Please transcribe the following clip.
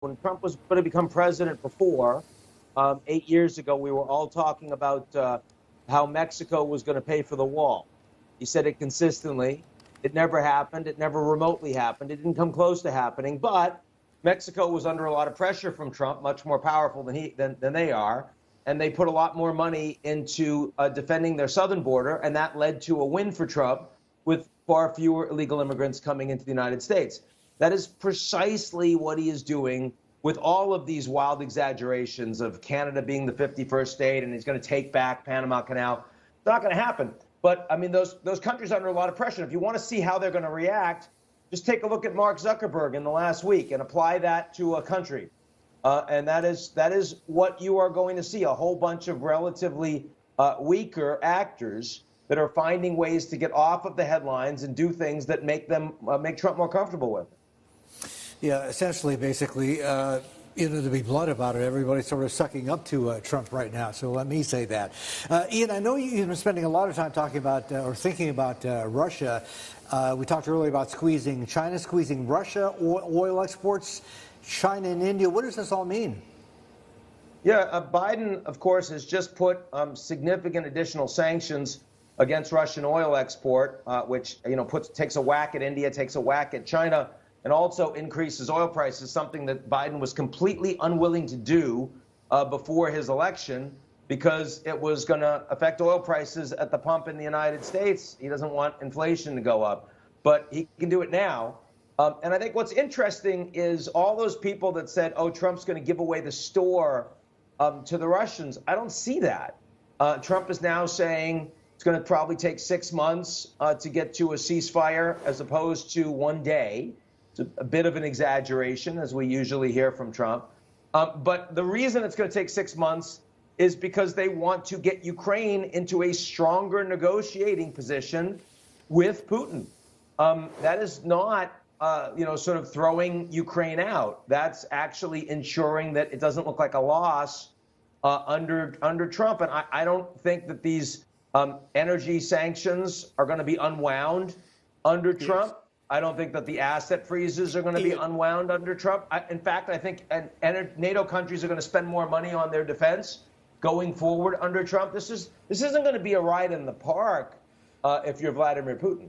when Trump was going to become president before, 8 years ago, we were all talking about how Mexico was going to pay for the wall. He said it consistently. It never happened. It never remotely happened. It didn't come close to happening. But Mexico was under a lot of pressure from Trump, much more powerful than they are. And they put a lot more money into defending their southern border. And that led to a win for Trump with far fewer illegal immigrants coming into the United States. That is precisely what he is doing with all of these wild exaggerations of Canada being the 51st state and he's going to take back Panama Canal. It's not going to happen. But, I mean, those countries are under a lot of pressure. If you want to see how they're going to react, just take a look at Mark Zuckerberg in the last week and apply that to a country. And that is what you are going to see, a whole bunch of relatively weaker actors that are finding ways to get off of the headlines and do things that make Trump more comfortable with. Yeah, essentially, basically, to be blunt about it, everybody's sort of sucking up to Trump right now. So let me say that. Ian, I know you've been spending a lot of time talking about or thinking about Russia. We talked earlier about China squeezing Russia, oil exports, China and India. What does this all mean? Yeah, Biden, of course, has just put significant additional sanctions against Russian oil export, which takes a whack at India, takes a whack at China, and also increases oil prices, something that Biden was completely unwilling to do before his election because it was going to affect oil prices at the pump in the United States. He doesn't want inflation to go up, but he can do it now. And I think what's interesting is all those people that said, oh, Trump's going to give away the store to the Russians. I don't see that. Trump is now saying it's going to probably take 6 months to get to a ceasefire as opposed to 1 day. It's a bit of an exaggeration, as we usually hear from Trump. But the reason it's going to take 6 months is because they want to get Ukraine into a stronger negotiating position with Putin. That is not, sort of throwing Ukraine out. That's actually ensuring that it doesn't look like a loss under Trump. And I don't think that these energy sanctions are going to be unwound under Trump. I don't think that the asset freezes are going to be unwound under Trump. In fact, I think NATO countries are going to spend more money on their defense going forward under Trump. This isn't going to be a ride in the park if you're Vladimir Putin.